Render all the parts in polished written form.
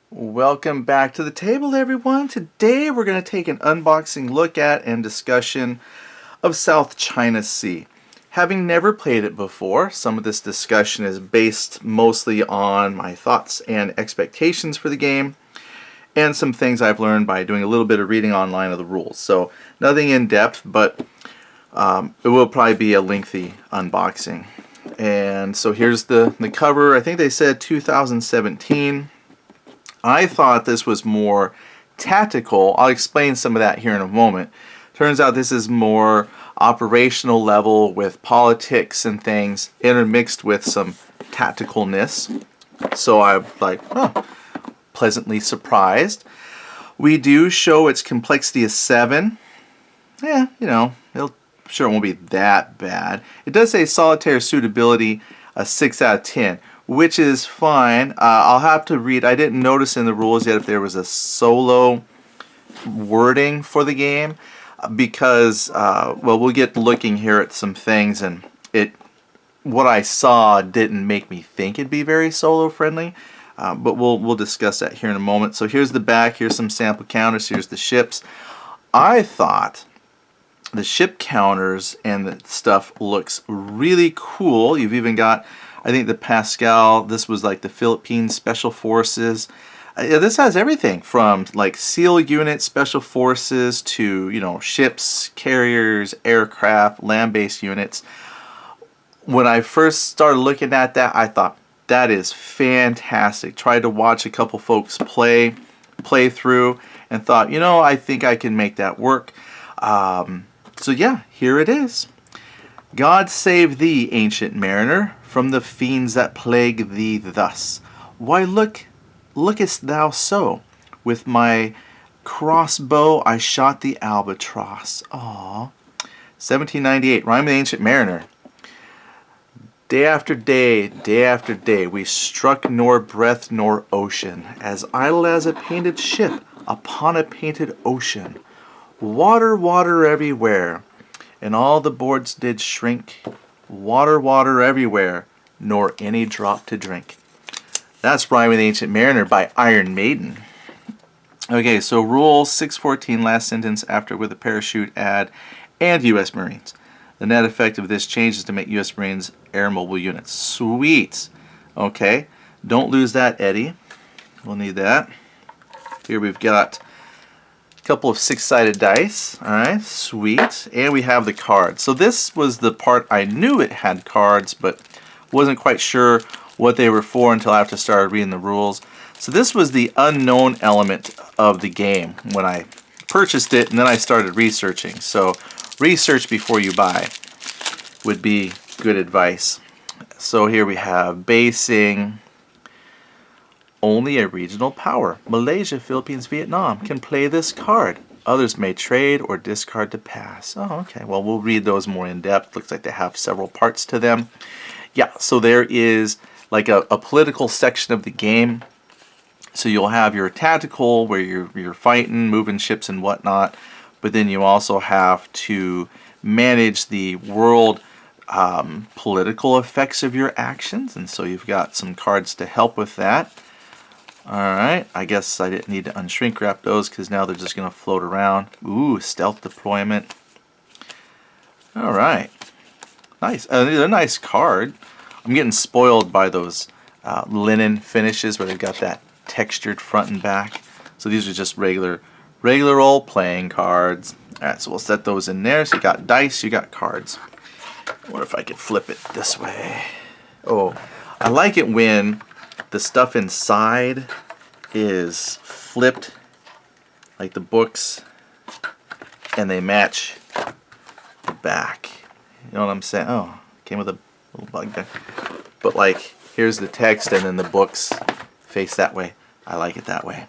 Welcome back to the table, everyone. Today we're going to take an unboxing look at and discussion of South China Sea. Having never played it before, some of this discussion is based mostly on my thoughts and expectations for the game and some things I've learned by doing a little bit of reading online of the rules. So nothing in depth, but it will probably be a lengthy unboxing. And so here's the cover. I think they said 2017. I thought this was more tactical. I'll explain some of that here in a moment. Turns out this is more operational level with politics and things intermixed with some tacticalness. So I'm like, pleasantly surprised. We do show its complexity is 7. Yeah, sure it won't be that bad. It does say solitaire suitability a 6 out of 10. Which is fine. I'll have to read. I didn't notice in the rules yet if there was a solo wording for the game because, well, we'll get looking here at some things, and what I saw didn't make me think it'd be very solo friendly. But we'll discuss that here in a moment. So here's the back. Here's some sample counters. Here's the ships. I thought the ship counters and the stuff looks really cool. You've even got, I think, the Pascal. This was like the Philippine Special Forces. This has everything from like SEAL units, Special Forces to, ships, carriers, aircraft, land-based units. When I first started looking at that, I thought, that is fantastic. Tried to watch a couple folks play through and thought, I think I can make that work. So yeah, here it is. God save thee, ancient mariner, from the fiends that plague thee thus. Why lookest thou so? With my crossbow I shot the albatross. Aw. 1798, Rime of the Ancient Mariner. Day after day, we struck nor breath nor ocean, as idle as a painted ship upon a painted ocean. Water, water everywhere, and all the boards did shrink. Water, water everywhere, nor any drop to drink. That's Rime of the Ancient Mariner by Iron Maiden. Okay, so Rule 614, last sentence after with a parachute add, and U.S. Marines. The net effect of this change is to make U.S. Marines air mobile units. Sweet. Okay, don't lose that, Eddie. We'll need that. Here we've got couple of 6-sided dice. Alright, sweet. And we have the cards. So this was the part I knew it had cards, but wasn't quite sure what they were for until after I started reading the rules. So this was the unknown element of the game when I purchased it, and then I started researching. So research before you buy would be good advice. So here we have basing. Only a regional power, Malaysia, Philippines, Vietnam, can play this card. Others may trade or discard to pass. Oh, okay. Well, we'll read those more in depth. Looks like they have several parts to them. Yeah, so there is like a political section of the game. So you'll have your tactical where you're fighting, moving ships and whatnot. But then you also have to manage the world political effects of your actions. And so you've got some cards to help with that. Alright, I guess I didn't need to unshrink wrap those because now they're just going to float around. Ooh, stealth deployment. Alright, nice. They're a nice card. I'm getting spoiled by those linen finishes where they've got that textured front and back. So these are just regular old playing cards. Alright, so we'll set those in there. So you got dice, you got cards. I wonder if I could flip it this way. Oh, I like it when the stuff inside is flipped, like the books, and they match the back. You know what I'm saying? Oh, came with a little bug there. But like, here's the text, and then the books face that way. I like it that way.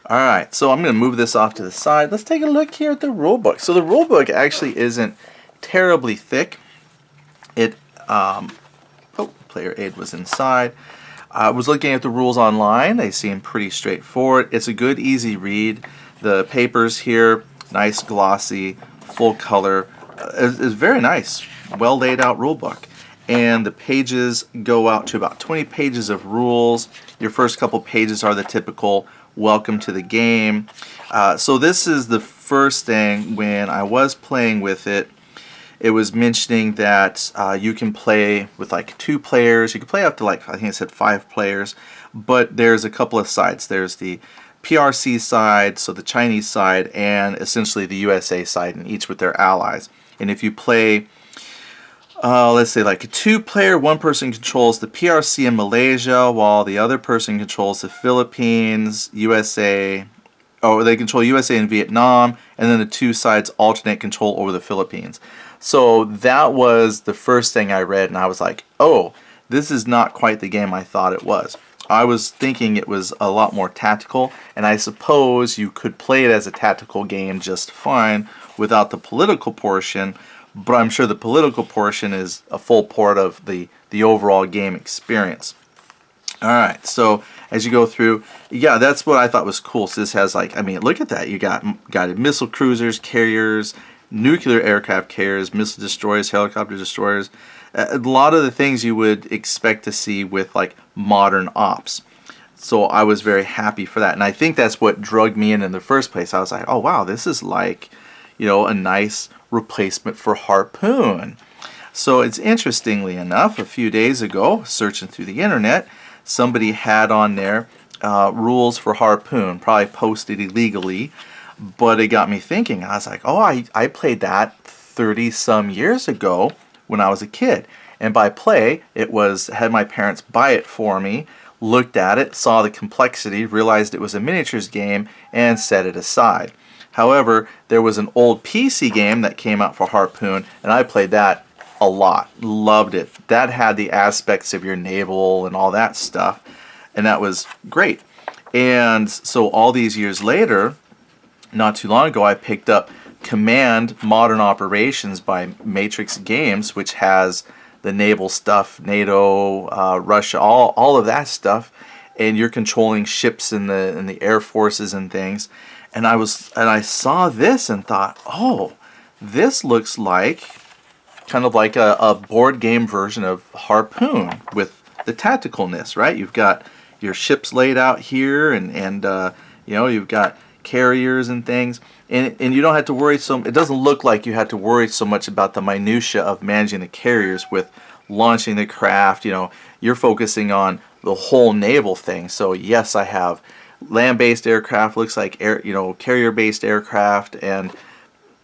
Alright, so I'm going to move this off to the side. Let's take a look here at the rulebook. So the rulebook actually isn't terribly thick. It, player aid was inside. I was looking at the rules online. They seem pretty straightforward. It's a good, easy read. The papers here, nice, glossy, full color. It's very nice, well laid out rule book. and the pages go out to about 20 pages of rules. Your first couple pages are the typical welcome to the game. So this is the first thing. When I was playing with it, it was mentioning that you can play with like 2 players. You can play up to like, I think it said 5 players, but there's a couple of sides. There's the PRC side, so the Chinese side, and essentially the USA side, and each with their allies. And if you play, let's say like a 2-player, one person controls the PRC in Malaysia, while the other person controls the Philippines, USA, or they control USA and Vietnam, and then the 2 sides alternate control over the Philippines. So that was the first thing I read, and I was like, oh, this is not quite the game I thought it was. I was thinking it was a lot more tactical, and I suppose you could play it as a tactical game just fine without the political portion, but I'm sure the political portion is a full part of the overall game experience. Alright, so as you go through, yeah, that's what I thought was cool. So this has like, I mean, look at that. You got guided missile cruisers, carriers, nuclear aircraft carriers, missile destroyers, helicopter destroyers. A lot of the things you would expect to see with like modern ops. So I was very happy for that. And I think that's what drugged me in the first place. I was like, oh wow, this is like, you know, a nice replacement for Harpoon. So it's interestingly enough, a few days ago, searching through the internet, somebody had on there rules for Harpoon, probably posted illegally, but it got me thinking. I was like, oh, I played that 30 some years ago when I was a kid. And by play, it was, had my parents buy it for me, looked at it, saw the complexity, realized it was a miniatures game, and set it aside. However, there was an old PC game that came out for Harpoon, and I played that a lot. Loved it. That had the aspects of your naval and all that stuff, and that was great. And so all these years later, not too long ago, I picked up Command Modern Operations by Matrix Games, which has the naval stuff, NATO, Russia, all of that stuff, and you're controlling ships in the air forces and things. And I saw this and thought, oh, this looks like kind of like a board game version of Harpoon with the tacticalness, right? You've got your ships laid out here, and you know, you've got carriers and things, and you don't have to worry it doesn't look like you had to worry so much about the minutia of managing the carriers with launching the craft. You know, you're focusing on the whole naval thing. So yes, I have land-based aircraft, looks like carrier-based aircraft, and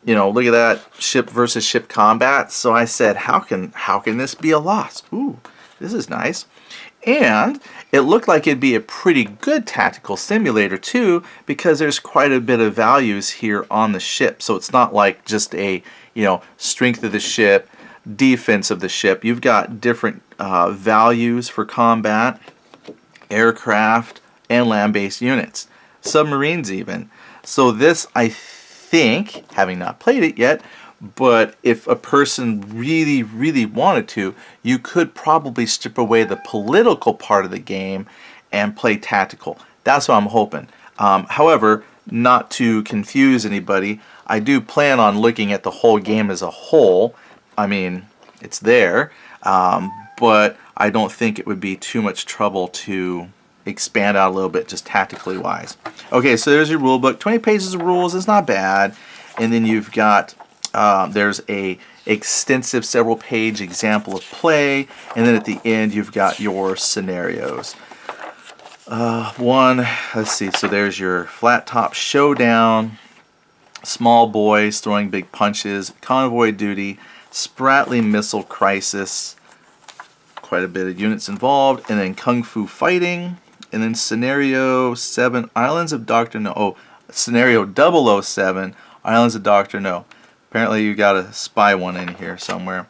you know, look at that, ship versus ship combat. So I said, how can this be a loss? Ooh, this is nice. And it looked like it'd be a pretty good tactical simulator too, because there's quite a bit of values here on the ship. So it's not like just a, you know, strength of the ship, defense of the ship. You've got different values for combat, aircraft, and land-based units, submarines even. So this, I think, having not played it yet, but if a person really, really wanted to, you could probably strip away the political part of the game and play tactical. That's what I'm hoping. However, not to confuse anybody, I do plan on looking at the whole game as a whole. I mean, it's there, but I don't think it would be too much trouble to expand out a little bit just tactically wise. Okay, so there's your rule book. 20 pages of rules is not bad. And then you've got there's a extensive several page example of play, and then at the end you've got your scenarios. Let's see, so there's your flat top showdown, small boys throwing big punches, convoy duty, Spratly missile crisis, quite a bit of units involved, and then kung fu fighting, and then scenario 7, Islands of Dr. No. Oh, scenario 007, Islands of Dr. No. Apparently you got a spy one in here somewhere.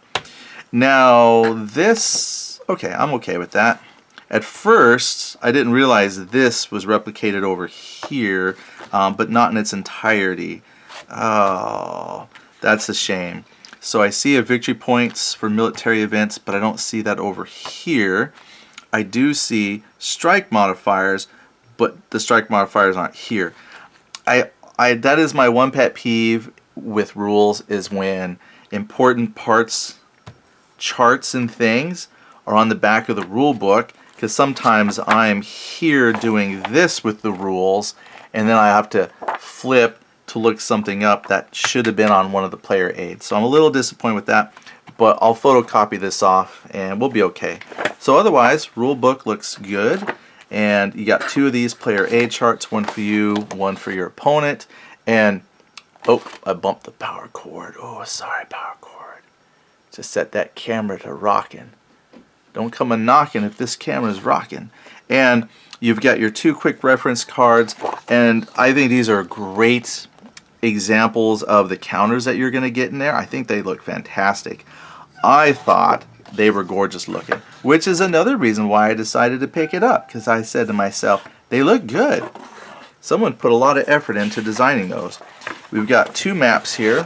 Now this, okay, I'm okay with that. At first, I didn't realize this was replicated over here, but not in its entirety. Oh, that's a shame. So I see a victory points for military events, but I don't see that over here. I do see strike modifiers, but the strike modifiers aren't here. That is my one pet peeve with rules, is when important parts charts and things are on the back of the rule book, because sometimes I'm here doing this with the rules and then I have to flip to look something up that should have been on one of the player aids. So I'm a little disappointed with that, but I'll photocopy this off and we'll be okay. So otherwise, rule book looks good, and you got 2 of these player aid charts, one for you, one for your opponent. And oh, I bumped the power cord. Oh, sorry, power cord. Just set that camera to rocking. Don't come a knocking if this camera's rocking. And you've got your 2 quick reference cards, and I think these are great examples of the counters that you're going to get in there. I think they look fantastic. I thought they were gorgeous looking, which is another reason why I decided to pick it up, because I said to myself, they look good. Someone put a lot of effort into designing those. We've got 2 maps here,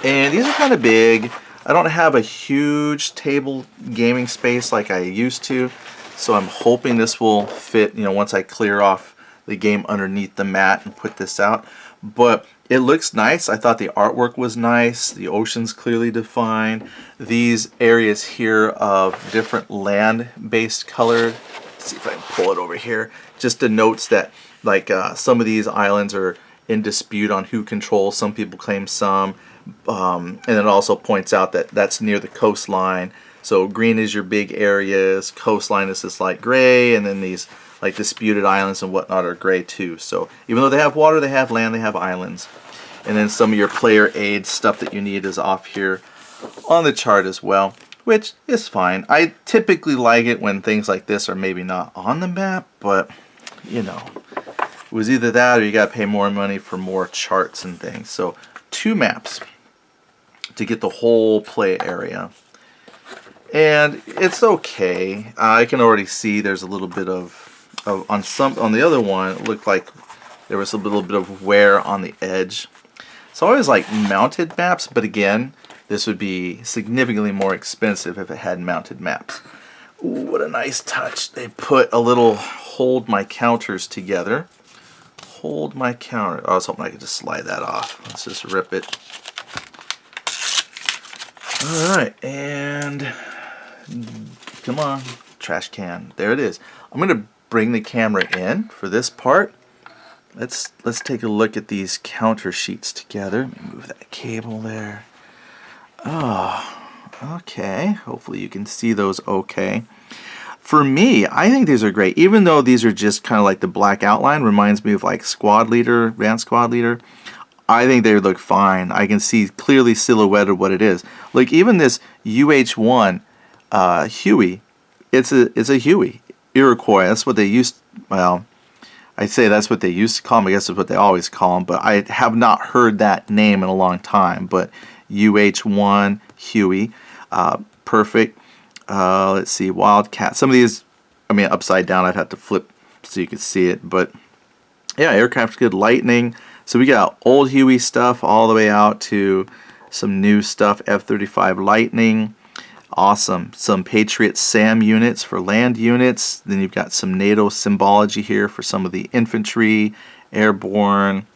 and these are kind of big. I don't have a huge table gaming space like I used to, so I'm hoping this will fit, you know, once I clear off the game underneath the mat and put this out. But it looks nice. I thought the artwork was nice. The ocean's clearly defined. These areas here of different land-based color. Let's see if I can pull it over here. Just denotes that, like, some of these islands are in dispute on who controls. Some people claim some. And it also points out that that's near the coastline. So green is your big areas, coastline is this light gray, and then these like disputed islands and whatnot are gray too. So even though they have water, they have land, they have islands. And then some of your player aid stuff that you need is off here on the chart as well, which is fine. I typically like it when things like this are maybe not on the map, but you know, it was either that or you gotta pay more money for more charts and things. So 2 maps to get the whole play area. And it's okay. I can already see there's a little bit of on the other one, it looked like there was a little bit of wear on the edge. So I always like mounted maps, but again, this would be significantly more expensive if it had mounted maps. Ooh, what a nice touch. They put a little hold my counters together. Hold my counter. Oh, I was hoping I could just slide that off. Let's just rip it. Alright, and come on, trash can. There it is. I'm going to bring the camera in for this part. Let's take a look at these counter sheets together. Let me move that cable there. Oh, okay. Hopefully you can see those okay. For me, I think these are great. Even though these are just kind of like the black outline, reminds me of like Squad Leader, Advanced Squad Leader. I think they look fine. I can see clearly silhouetted what it is. Like even this UH1 Huey, it's a Huey. Iroquois, that's what they used, well, I'd say that's what they used to call them. I guess it's what they always call them, but I have not heard that name in a long time. But UH1 Huey, perfect. Let's see, Wildcat. Some of these, I mean, upside down, I'd have to flip so you could see it. But yeah, aircraft's good. Lightning. So we got old Huey stuff all the way out to some new stuff, F-35 Lightning. Awesome. Some Patriot SAM units for land units. Then you've got some NATO symbology here for some of the infantry, airborne.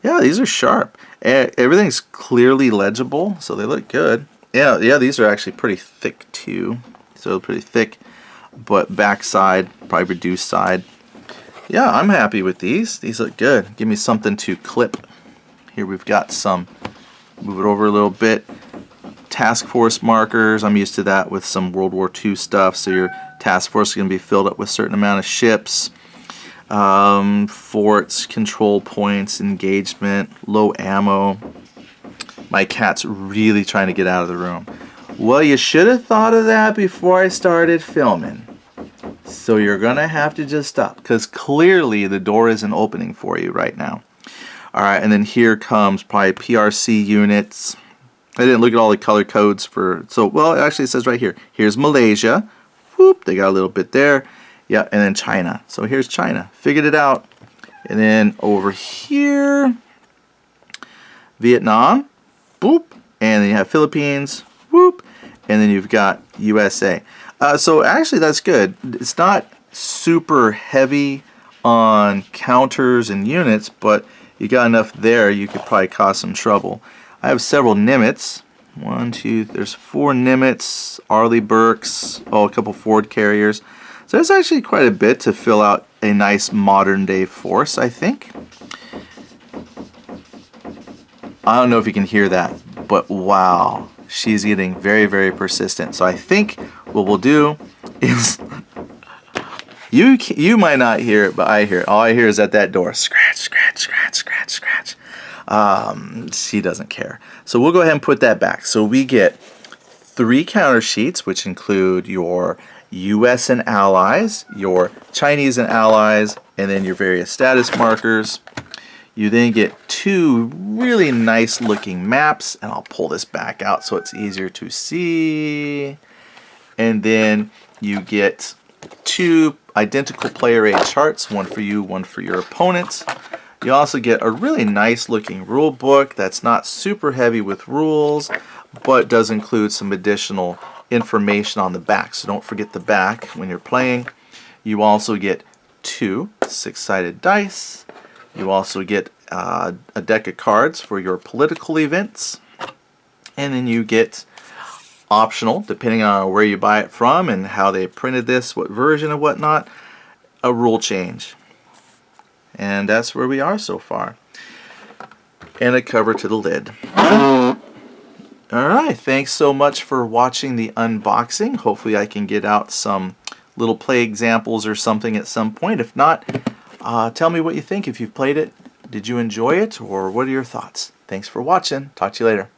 Yeah, these are sharp. Everything's clearly legible, so they look good. Yeah, these are actually pretty thick too. So pretty thick, but backside, probably reduced side. Yeah, I'm happy with these. These look good. Give me something to clip. Here we've got some, move it over a little bit. Task force markers. I'm used to that with some World War II stuff. So your task force is going to be filled up with a certain amount of ships. Forts, control points, engagement, low ammo. My cat's really trying to get out of the room. Well, you should have thought of that before I started filming. So you're going to have to just stop, because clearly the door isn't opening for you right now. Alright, and then here comes probably PRC units. I didn't look at all the color codes for, so, well, it actually says right here. Here's Malaysia. Whoop, they got a little bit there. Yeah, and then China. So here's China. Figured it out. And then over here, Vietnam. Boop. And then you have Philippines. Whoop. And then you've got USA. So actually that's good. It's not super heavy on counters and units, but you got enough there you could probably cause some trouble. I have several Nimitz. One, two, there's 4 Nimitz, Arleigh Burkes, a couple Ford carriers. So that's actually quite a bit to fill out a nice modern day force, I think. I don't know if you can hear that, but wow, she's getting very, very persistent. So I think what we'll do is, you might not hear it, but I hear it. All I hear is at that door, scratch, scratch, scratch, scratch, scratch. She doesn't care. So we'll go ahead and put that back. So we get 3 counter sheets, which include your US and allies, your Chinese and allies, and then your various status markers. You then get 2 really nice looking maps, and I'll pull this back out so it's easier to see. And then you get 2 identical player aid charts, one for you, one for your opponent. You also get a really nice looking rule book that's not super heavy with rules, but does include some additional information on the back. So don't forget the back when you're playing. You also get 2 6-sided dice. You also get a deck of cards for your political events. And then you get optional, depending on where you buy it from and how they printed this, what version and whatnot, a rule change. And that's where we are so far. And a cover to the lid. Alright, thanks so much for watching the unboxing. Hopefully I can get out some little play examples or something at some point. If not, tell me what you think if you've played it. Did you enjoy it, or what are your thoughts? Thanks for watching. Talk to you later.